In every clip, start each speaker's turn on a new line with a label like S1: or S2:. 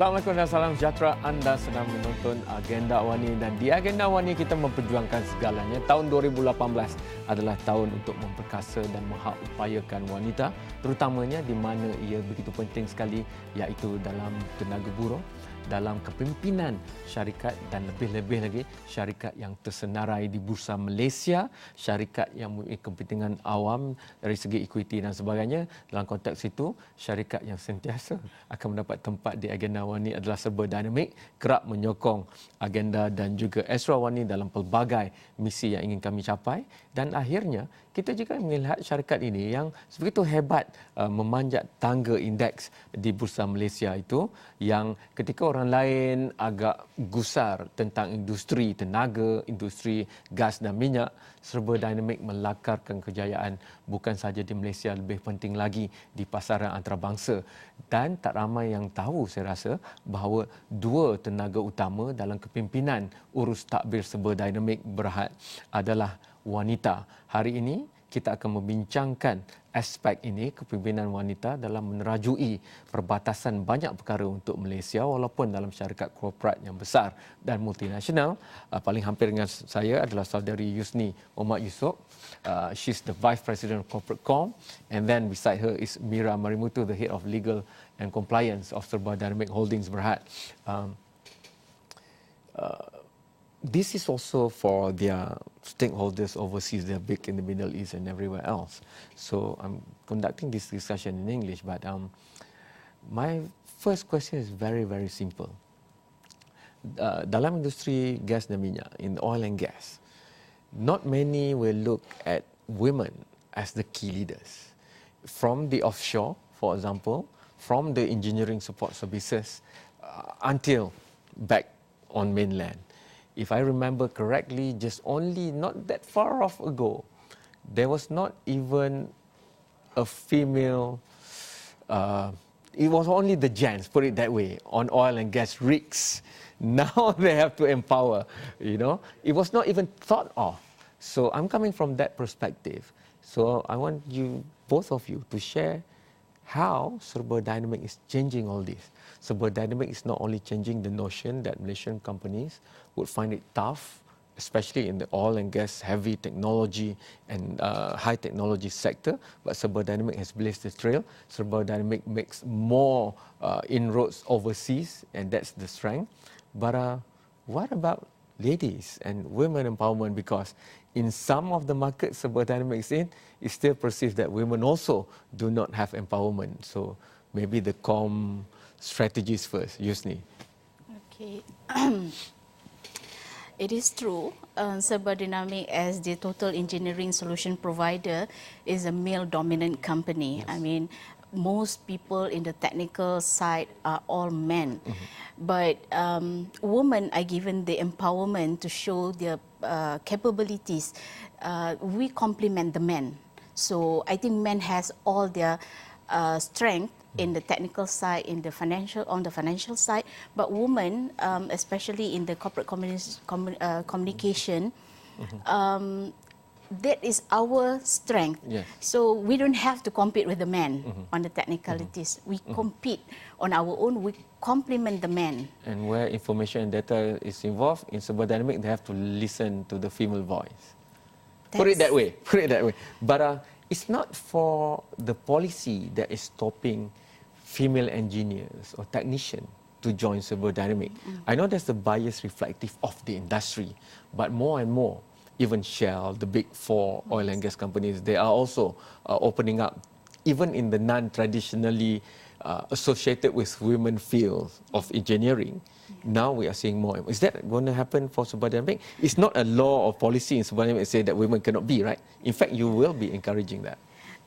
S1: Assalamualaikum dan salam sejahtera. Anda sedang menonton Agenda AWANI dan di Agenda AWANI kita memperjuangkan segalanya. Tahun 2018 adalah tahun untuk memperkasa dan mengupayakan wanita, terutamanya di mana ia begitu penting sekali, iaitu dalam tenaga buruh, dalam kepimpinan syarikat dan lebih-lebih lagi syarikat yang tersenarai di Bursa Malaysia, syarikat yang mempunyai kepentingan awam dari segi equity dan sebagainya. Dalam konteks itu, syarikat yang sentiasa akan mendapat tempat di Agenda AWANI adalah Serba Dinamik, kerap menyokong agenda dan juga Astra AWANI dalam pelbagai misi yang ingin kami capai, dan akhirnya kita juga melihat syarikat ini yang begitu hebat memanjat tangga indeks di Bursa Malaysia itu, yang ketika orang lain agak gusar tentang industri tenaga, industri gas dan minyak, Serba Dinamik melakarkan kejayaan bukan sahaja di Malaysia, lebih penting lagi di pasaran antarabangsa. Dan tak ramai yang tahu, saya rasa, bahawa dua tenaga utama dalam kepimpinan urus takbir Serba Dinamik Berhad adalah wanita. Hari ini kita akan membincangkan aspek ini, kepimpinan wanita dalam menerajui perbatasan banyak perkara untuk Malaysia, walaupun dalam syarikat korporat yang besar dan multinasional. Paling hampir dengan saya adalah saudari Yusni Omar Yusof. She's the Vice President of Corporate Com, and then beside her is Mira Marimutu, the Head of Legal and Compliance of Serba Dinamik Holdings Berhad. This is also for their stakeholders overseas. They're big in the Middle East and everywhere else. So I'm conducting this discussion in English, but my first question is very, very simple. Dalam industri gas dan minyak, in oil and gas, not many will look at women as the key leaders. From the offshore, for example, from the engineering support services until back on mainland. If I remember correctly, just only not that far off ago, there was not even a female, it was only the gents, put it that way, on oil and gas rigs. Now they have to empower, you know. It was not even thought of. So I'm coming from that perspective. So I want you, both of you, to share how Serba Dinamik is changing all this. Serba Dinamik is not only changing the notion that Malaysian companies would find it tough, especially in the oil and gas heavy technology and high technology sector, but Serba Dinamik has blazed the trail. Serba Dinamik makes more inroads overseas, and that's the strength. But what about ladies and women empowerment? Because in some of the markets Serba Dinamik is in, it's still perceived that women also do not have empowerment. So maybe the com strategies first. Yusni.
S2: Okay. It is true. Serba Dinamik, as the total engineering solution provider, is a male-dominant company. Yes. I mean, most people in the technical side are all men. Mm-hmm. But women are given the empowerment to show their capabilities. We complement the men. So I think men has all their strength in the technical side, on the financial side, but women, especially in the corporate communication, that is our strength. Yes. So we don't have to compete with the men on the technicalities. We compete on our own. We complement the men. And
S1: where information and data is involved in Serba Dinamik, they have to listen to the female voice. Put it that way. Put it that way. But it's not for the policy that is stopping female engineers or technicians to join Serba Dinamik. I know that's the bias reflective of the industry, but more and more, even Shell, the big four oil and gas companies, they are also opening up, even in the non-traditionally associated with women fields of engineering. Now we are seeing more. Is that going to happen for Serba Dinamik? It's not a law or policy in Serba Dinamik say that women cannot be, right? In fact, you will be encouraging that.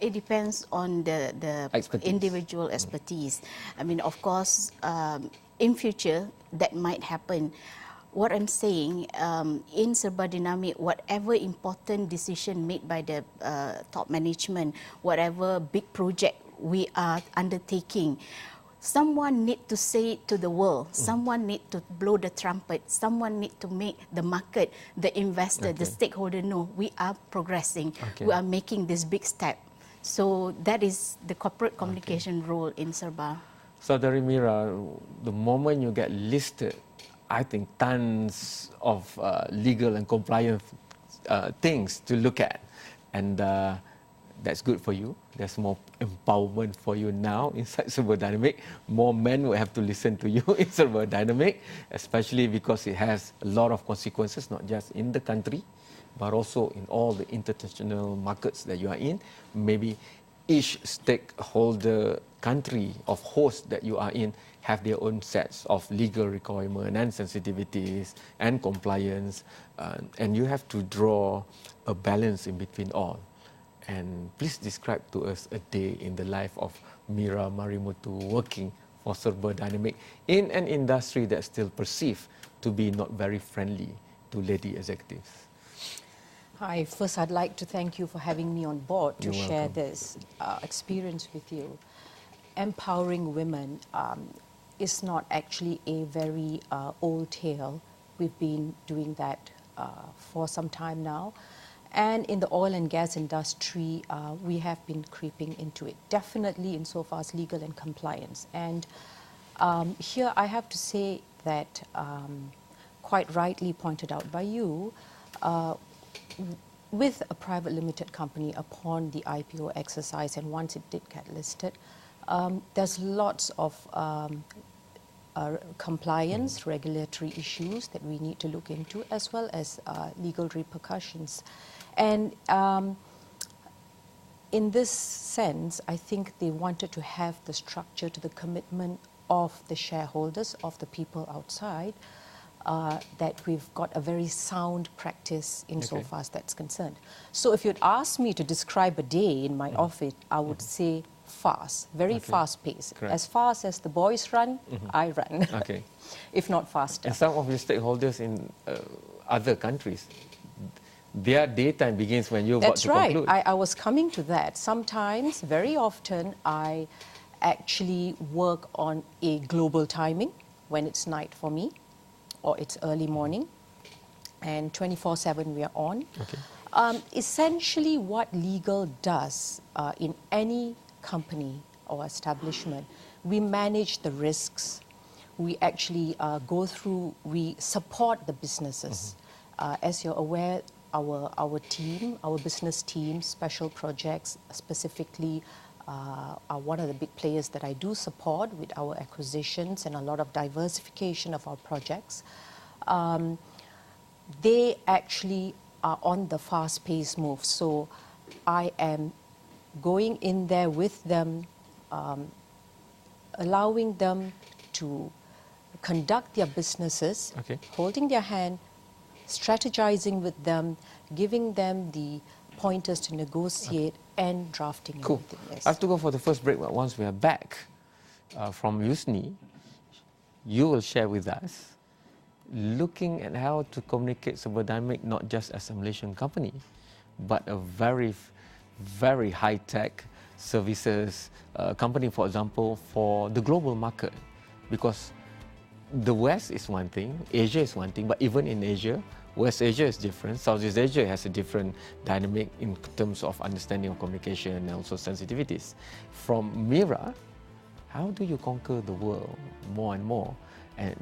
S2: It depends on the individual expertise. I mean, of course, in future, that might happen. What I'm saying, in Serba Dinamik, whatever important decision made by the top management, whatever big project we are undertaking, someone need to say it to the world. Someone need to blow the trumpet. Someone need to make the market, the investor, the stakeholder know we are progressing. We are making this big step. So that is the corporate communication role in Serba.
S1: Saudari Mira, the moment you get listed, I think tons of legal and compliance things to look at, and that's good for you. There's more empowerment for you now inside Serba Dinamik. More men will have to listen to you in Serba Dinamik, especially because it has a lot of consequences, not just in the country, but also in all the international markets that you are in. Maybe each stakeholder country of host that you are in have their own sets of legal requirements and sensitivities and compliance, and you have to draw a balance in between all. And please describe to us a day in the life of Mira Marimutu working for Serba Dinamik in an industry that's still perceived to be not very friendly to lady executives.
S3: Hi, first I'd like to thank you for having me on board to
S1: You're
S3: share
S1: welcome.
S3: this experience with you. Empowering women is not actually a very old tale. We've been doing that for some time now. And in the oil and gas industry, we have been creeping into it, definitely insofar as legal and compliance. And here I have to say that, quite rightly pointed out by you, with a private limited company upon the IPO exercise, and once it did get listed, there's lots of compliance, regulatory issues that we need to look into, as well as legal repercussions. And in this sense, I think they wanted to have the structure to the commitment of the shareholders, of the people outside, that we've got a very sound practice insofar as that's concerned. So if you'd ask me to describe a day in my office, I would say fast, very fast paced.
S1: Correct.
S3: As fast as the boys run, I run,
S1: Okay.
S3: if not faster.
S1: And some of your stakeholders in other countries, their daytime begins when you're about
S3: That's
S1: to
S3: right.
S1: conclude.
S3: I was coming to that. Sometimes, very often, I actually work on a global timing when it's night for me, or it's early morning, and 24/7 we are on.
S1: Okay.
S3: Essentially, what legal does in any company or establishment, we manage the risks. We actually go through, we support the businesses. As you're aware, our team, our business team, special projects specifically, are one of the big players that I do support with our acquisitions and a lot of diversification of our projects. They actually are on the fast-paced move. So I am going in there with them, allowing them to conduct their businesses, holding their hand, strategizing with them, giving them the pointers to negotiate, and drafting everything. Yes.
S1: I have to go for the first break, but once we are back from Yusni, you will share with us looking at how to communicate Serba Dinamik not just as a Malaysian company, but a very, very high-tech services company, for example, for the global market. Because the West is one thing, Asia is one thing, but even in Asia, West Asia is different, Southeast Asia has a different dynamic in terms of understanding of communication and also sensitivities. From Mira, how do you conquer the world more and more? And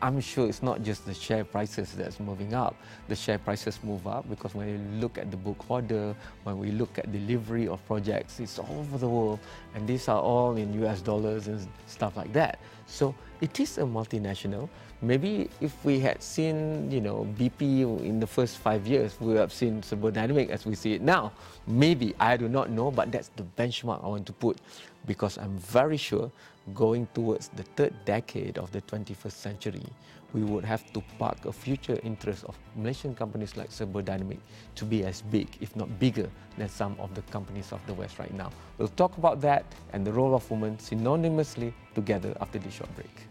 S1: I'm sure it's not just the share prices that's moving up. The share prices move up because when you look at the book order, when we look at delivery of projects, it's all over the world. And these are all in US dollars and stuff like that. So it is a multinational. Maybe if we had seen, BP in the first 5 years, we would have seen Serba Dinamik as we see it now. Maybe, I do not know, but that's the benchmark I want to put, because I'm very sure going towards the third decade of the 21st century, we would have to park a future interest of Malaysian companies like Serba Dinamik to be as big, if not bigger, than some of the companies of the West right now. We'll talk about that and the role of women synonymously together after this short break.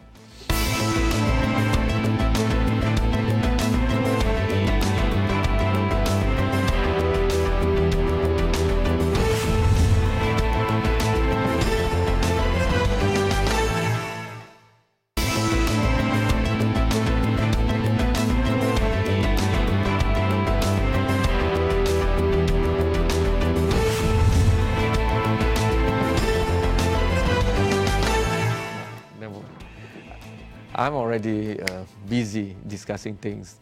S1: I'm already busy discussing things,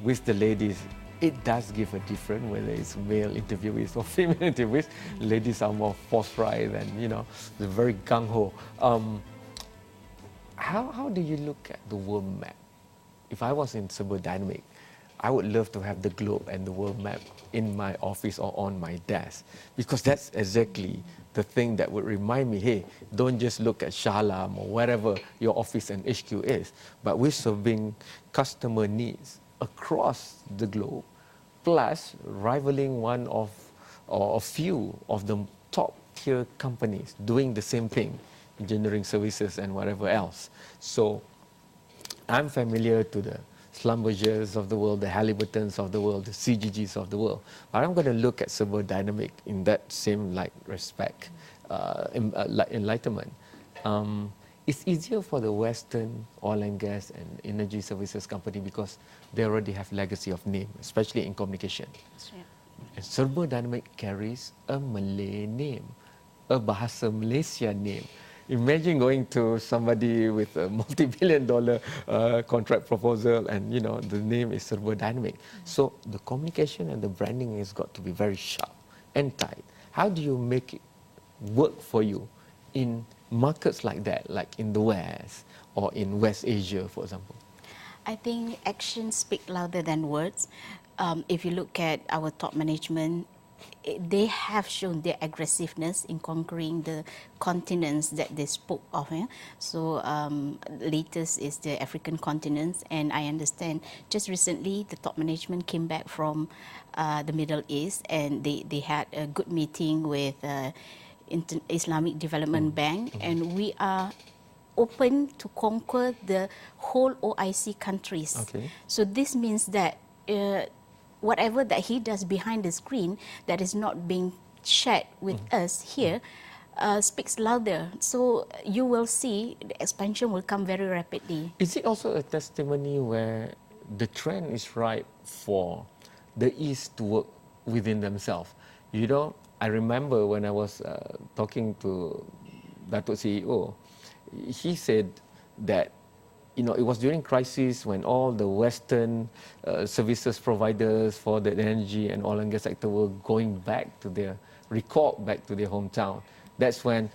S1: with the ladies. It does give a different, whether it's male interviewees or female interviewees. Ladies are more forthright and, they're very gung-ho. How do you look at the world map? If I was in Serba Dinamik, I would love to have the globe and the world map in my office or on my desk, because that's exactly the thing that would remind me, hey, don't just look at Shah Alam or wherever your office and HQ is, but we're serving customer needs across the globe, plus rivaling one of, or a few of the top tier companies doing the same thing, engineering services and whatever else. So I'm familiar to the Schlumbergers of the world, the Halliburtons of the world, the CGGs of the world. But I'm going to look at Serba Dinamik in that same respect, enlightenment. It's easier for the Western oil and gas and energy services company because they already have legacy of name, especially in communication.
S2: Yeah.
S1: And Serba Dinamik carries a Malay name, a Bahasa Malaysia name. Imagine going to somebody with a multi-billion-dollar contract proposal and, the name is Serba Dinamik. So the communication and the branding has got to be very sharp and tight. How do you make it work for you in markets like that, like in the West or in West Asia, for example?
S2: I think actions speak louder than words. If you look at our top management, they have shown their aggressiveness in conquering the continents that they spoke of. So latest is the African continent, and I understand just recently the top management came back from the Middle East, and they had a good meeting with Islamic Development Bank, and we are open to conquer the whole OIC countries.
S1: Okay.
S2: So this means that whatever that he does behind the screen that is not being shared with us here speaks louder. So you will see the expansion will come very rapidly.
S1: Is it also a testimony where the trend is right for the East to work within themselves? I remember when I was talking to Datuk CEO, he said that it was during crisis when all the Western services providers for the energy and oil and gas sector were going back to their hometown. That's when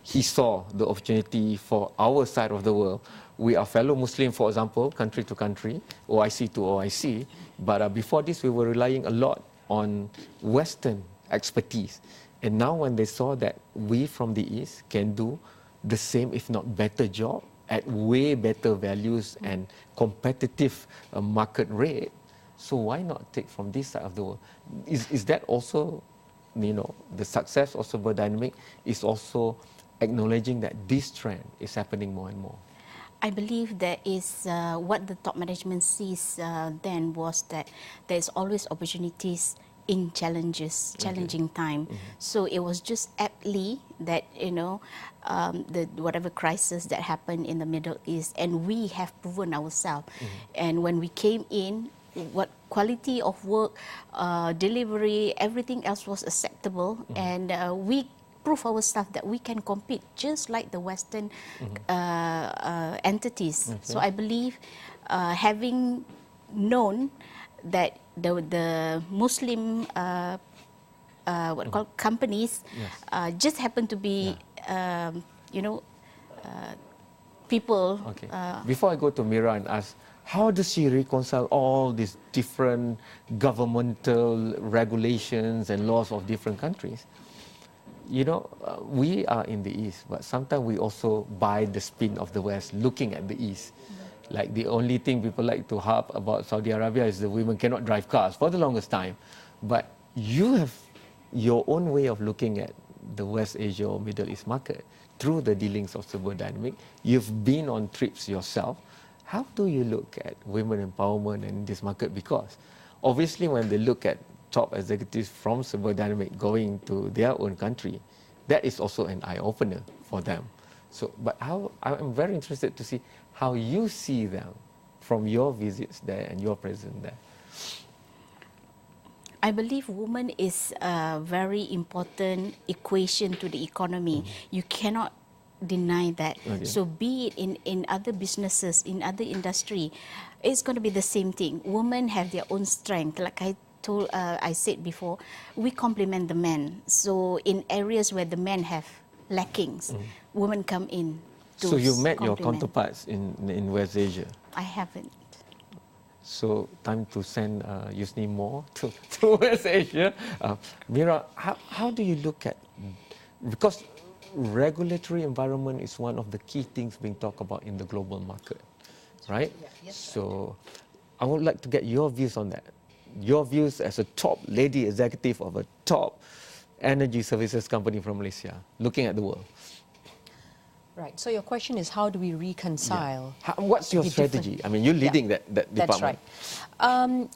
S1: he saw the opportunity for our side of the world. We are fellow Muslim, for example, country to country, OIC to OIC. But before this, we were relying a lot on Western expertise. And now when they saw that we from the East can do the same, if not better job, at way better values and competitive market rate, so why not take from this side of the world? Is that also, the success of Serba Dinamik is also acknowledging that this trend is happening more and more?
S2: I believe that is what the top management sees then was that there's always opportunities in challenging time. So it was just aptly that, the whatever crisis that happened in the Middle East, and we have proven ourselves. And when we came in, what quality of work, delivery, everything else was acceptable, and we prove ourselves that we can compete just like the Western entities. So I believe having known that the Muslim companies just happen to be people.
S1: Okay. Before I go to Mira and ask, how does she reconcile all these different governmental regulations and laws of different countries? We are in the East, but sometimes we also buy the spin of the West, looking at the East. Like the only thing people like to harp about Saudi Arabia is the women cannot drive cars for the longest time. But you have your own way of looking at the West Asia or Middle East market through the dealings of Serba Dinamik. You've been on trips yourself. How do you look at women empowerment in this market? Because obviously when they look at top executives from Serba Dinamik going to their own country, that is also an eye-opener for them. So, but I'm very interested to see how you see them from your visits there and your presence there.
S2: I believe women is a very important equation to the economy. You cannot deny that.
S1: Okay.
S2: So be it in other businesses, in other industry, it's going to be the same thing. Women have their own strength. Like I said before, we complement the men. So in areas where the men have lackings, women come in to
S1: So you met your
S2: complement.
S1: counterparts in West Asia.
S2: I haven't.
S1: So time to send Yusni more to West Asia. Mira, how do you look at, because regulatory environment is one of the key things being talked about in the global market, right?
S3: Yeah, yes,
S1: so I would like to get your views on that. Your views as a top lady executive of a top energy services company from Malaysia, looking at the world.
S3: Right. So your question is, how do we reconcile?
S1: What's your
S3: the
S1: strategy?
S3: different-
S1: I mean, you're leading that
S3: That's
S1: department.
S3: right.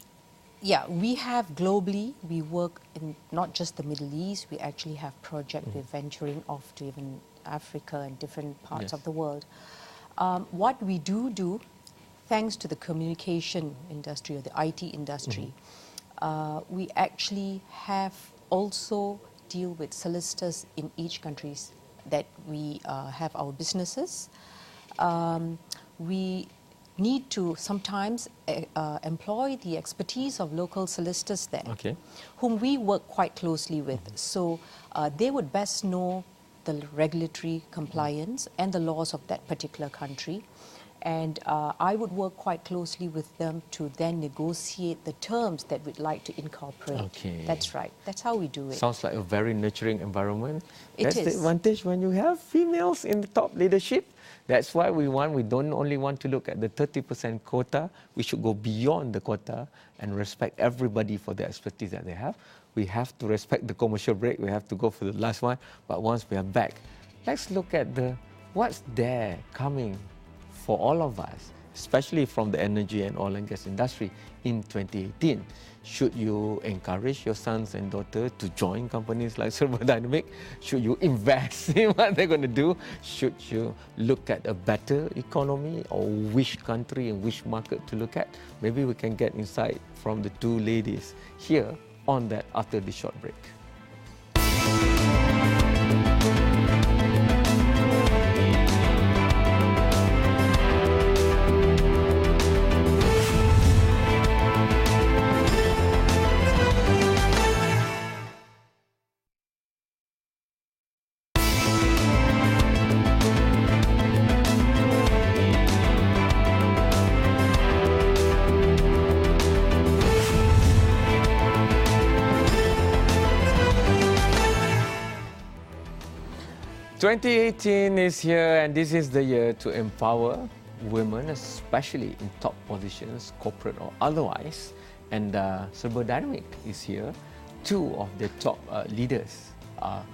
S3: Yeah, we have globally, we work in not just the Middle East, we actually have projects, we're venturing off to even Africa and different parts
S1: Yes.
S3: of the world. What we do, thanks to the communication industry or the IT industry, we actually have also deal with solicitors in each countries that we have our businesses. We need to sometimes employ the expertise of local solicitors there,
S1: Okay.
S3: whom we work quite closely with. So they would best know the regulatory compliance and the laws of that particular country. And I would work quite closely with them to then negotiate the terms that we'd like to incorporate.
S1: Okay.
S3: That's right. That's how we do it.
S1: Sounds like a very nurturing environment.
S3: It
S1: That's the
S3: is.
S1: advantage when you have females in the top leadership. That's why we don't only want to look at the 30% quota, we should go beyond the quota and respect everybody for the expertise that they have. We have to respect the commercial break, we have to go for the last one, but once we are back, let's look at what's there coming for all of us, especially from the energy and oil and gas industry in 2018. Should you encourage your sons and daughters to join companies like Serba Dinamik? Should you invest in what they're going to do? Should you look at a better economy, or which country and which market to look at? Maybe we can get insight from the two ladies here on that after the short break. 2018 is here, and this is the year to empower women, especially in top positions, corporate or otherwise. And Serba Dinamik is here. Two of the top leaders are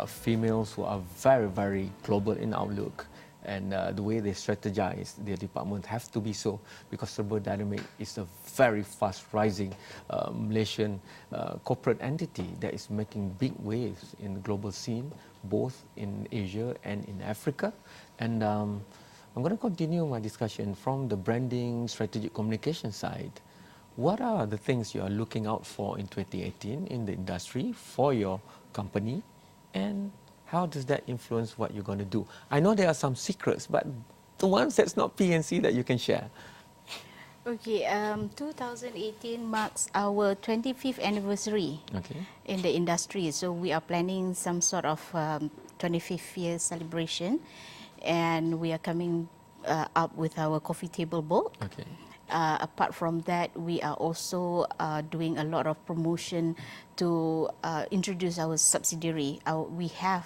S1: females who are very, very global in outlook. And the way they strategize their department have to be so, because Serba Dinamik is a very fast rising Malaysian corporate entity that is making big waves in the global scene, both in Asia and in Africa. And I'm going to continue my discussion from the branding, strategic communication side. What are the things you are looking out for in 2018 in the industry for your company, and how does that influence what you're going to do? I know there are some secrets, but the ones that's not PNC that you can share.
S2: Okay, 2018 marks our 25th anniversary in the industry. So we are planning some sort of 25th year celebration, and we are coming up with our coffee table book.
S1: Okay.
S2: Apart from that, we are also doing a lot of promotion to introduce our subsidiary. We have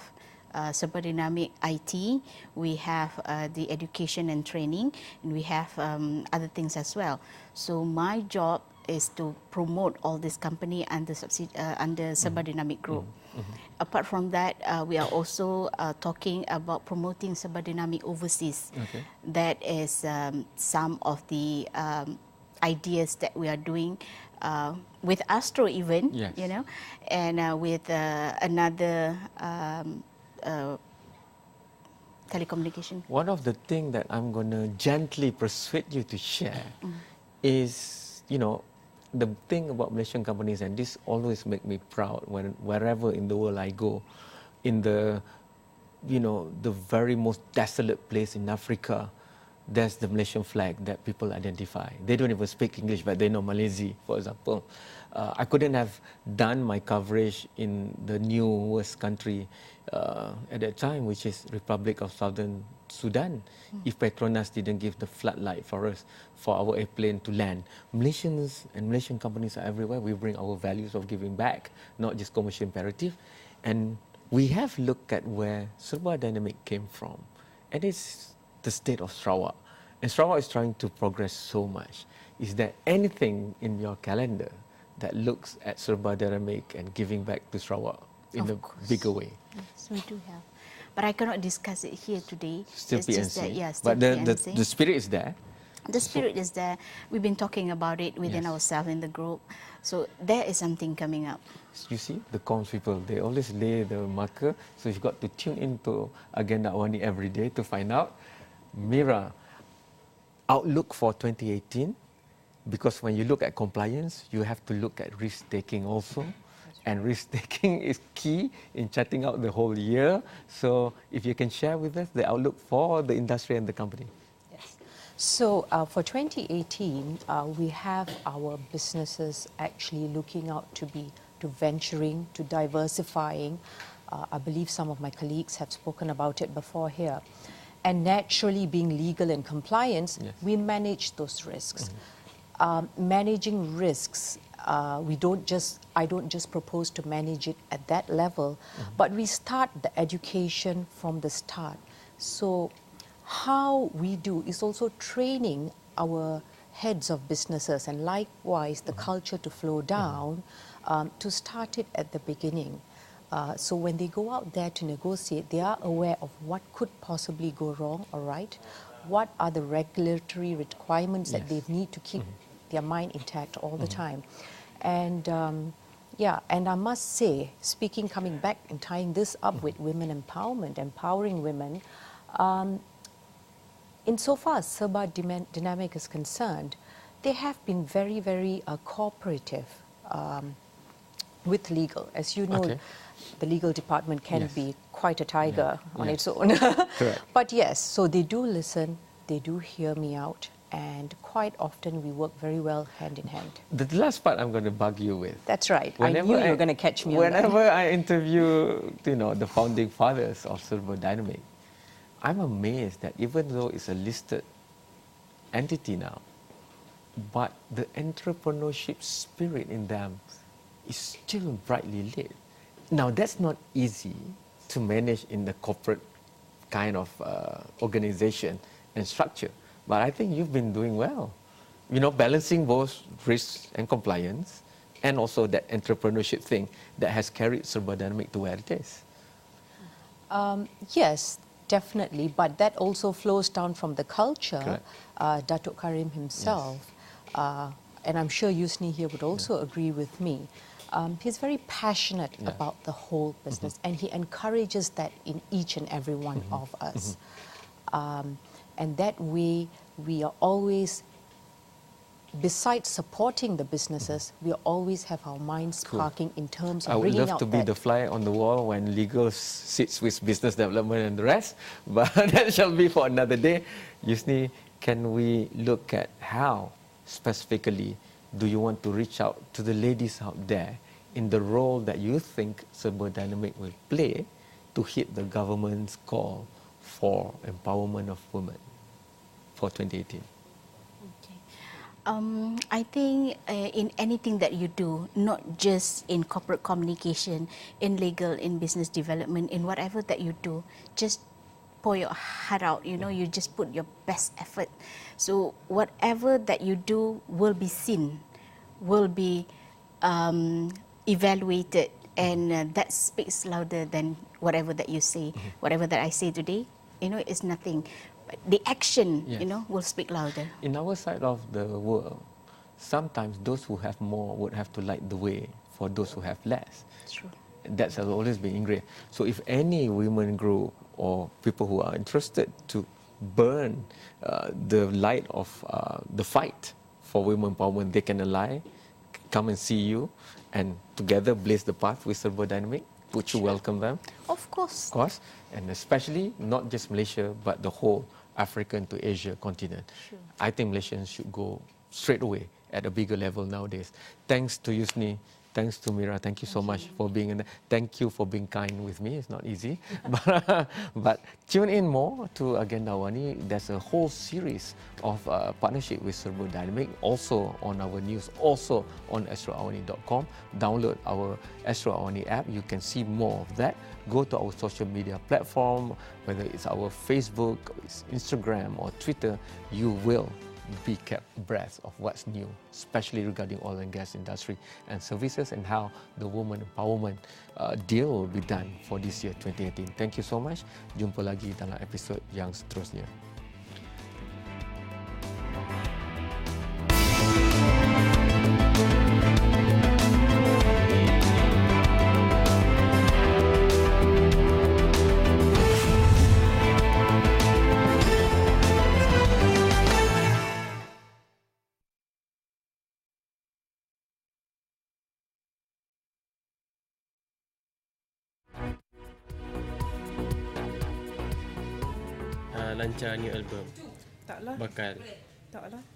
S2: Serba Dinamik IT, we have the education and training, and we have other things as well. So my job is to promote all this company under Serba Dinamik Group. Apart from that, we are also talking about promoting Serba Dinamik overseas. That is some of the ideas that we are doing with Astro even, you know, and with another telecommunication.
S1: One of the things that I'm going to gently persuade you to share is, you know, the thing about Malaysian companies, and this always makes me proud wherever in the world I go, in the the very most desolate place in Africa, there's the Malaysian flag that people identify. They don't even speak English, but they know Malaysia, for example. I couldn't have done my coverage in the newest country at that time, which is Republic of Southern Sudan, if Petronas didn't give the floodlight for us, for our airplane to land. Malaysians and Malaysian companies are everywhere. We bring our values of giving back, not just commercial imperative. And we have looked at where Serba Dinamik came from. And it's the state of Sarawak. And Sarawak is trying to progress so much. Is there anything in your calendar that looks at Serba Dinamik and giving back to Sarawak in a bigger way?
S2: Yes, we do have. But I cannot discuss it here today.
S1: Still
S2: It's
S1: PNC.
S2: just that, yeah, still
S1: But
S2: PNC.
S1: the spirit is there.
S2: The spirit is there. We've been talking about it within
S1: Yes.
S2: ourselves in the group. So there is something coming up.
S1: You see, the comms people, they always lay the marker. So you've got to tune into Agenda AWANI every day to find out. Mira, outlook for 2018, because when you look at compliance, you have to look at risk-taking also. And risk-taking is key in charting out the whole year. So if you can share with us the outlook for the industry and the company.
S3: Yes. So for 2018, we have our businesses actually looking out to venturing, to diversifying. I believe some of my colleagues have spoken about it before here. And naturally, being legal and compliance,
S1: Yes.
S3: we manage those risks. Managing risks, I don't just propose to manage it at that level, but we start the education from the start. So how we do is also training our heads of businesses, and likewise the culture to flow down, to start it at the beginning. So when they go out there to negotiate, they are aware of what could possibly go wrong or right, what are the regulatory requirements that they need to keep their mind intact all the time. And and I must say, coming back and tying this up with women empowerment, empowering women, insofar as Serba Dinamik is concerned, they have been very, very cooperative with legal. As you know, the legal department can be quite a tiger on its own.
S1: Correct.
S3: But yes, so they do listen, they do hear me out, and quite often we work very well hand in hand.
S1: The last part I'm going to bug you with.
S3: That's right. I knew you were going to catch me on that.
S1: Whenever I interview, the founding fathers of Serba Dinamik, I'm amazed that even though it's a listed entity now, but the entrepreneurship spirit in them is still brightly lit. Now, that's not easy to manage in the corporate kind of organization and structure, but I think you've been doing well. Balancing both risk and compliance, and also that entrepreneurship thing that has carried Serba Dinamik to where it is.
S3: Yes, definitely, but that also flows down from the culture. Datuk Karim himself, and I'm sure Yusni here would also agree with me. He's very passionate about the whole business, and he encourages that in each and every one of us. And that way, we are always, besides supporting the businesses, we always have our minds sparking in terms of bringing out
S1: I would love to be the fly on the wall when legal sits with business development and the rest, but that shall be for another day. Yusni, can we look at how specifically do you want to reach out to the ladies out there in the role that you think Serba Dinamik will play to hit the government's call for empowerment of women for 2018?
S2: I think in anything that you do, not just in corporate communication, in legal, in business development, in whatever that you do, just pour your heart out, you just put your best effort. So whatever that you do will be seen, will be evaluated, and that speaks louder than whatever that you say. Whatever that I say today, is nothing. But the action, will speak louder.
S1: In our side of the world, sometimes those who have more would have to light the way for those who have less.
S2: True.
S1: That has always been ingrained. So if any women group or people who are interested to burn the light of the fight for women empowerment, they can ally, come and see you, and together blaze the path with Serba Dinamik? Would you welcome them?
S2: Of course.
S1: Of course, and especially not just Malaysia, but the whole African to Asia continent.
S2: Sure.
S1: I think Malaysians should go straight away at a bigger level nowadays. Thanks to Yusni, thanks to Mira, thank you so much for being in. Thank you for being kind with me. It's not easy, but tune in more to Agenda Awani. There's a whole series of partnership with Serba Dinamik, also on our news, also on astroawani.com. Download our Astro Awani app. You can see more of that. Go to our social media platform, whether it's our Facebook, it's Instagram or Twitter, you will be kept abreast of what's new, especially regarding oil and gas industry and services, and how the woman empowerment deal will be done for this year 2018. Thank you so much. Jumpa lagi dalam episod yang seterusnya.
S4: Lancar new album.
S5: Taklah.
S4: Bakal.
S5: Taklah.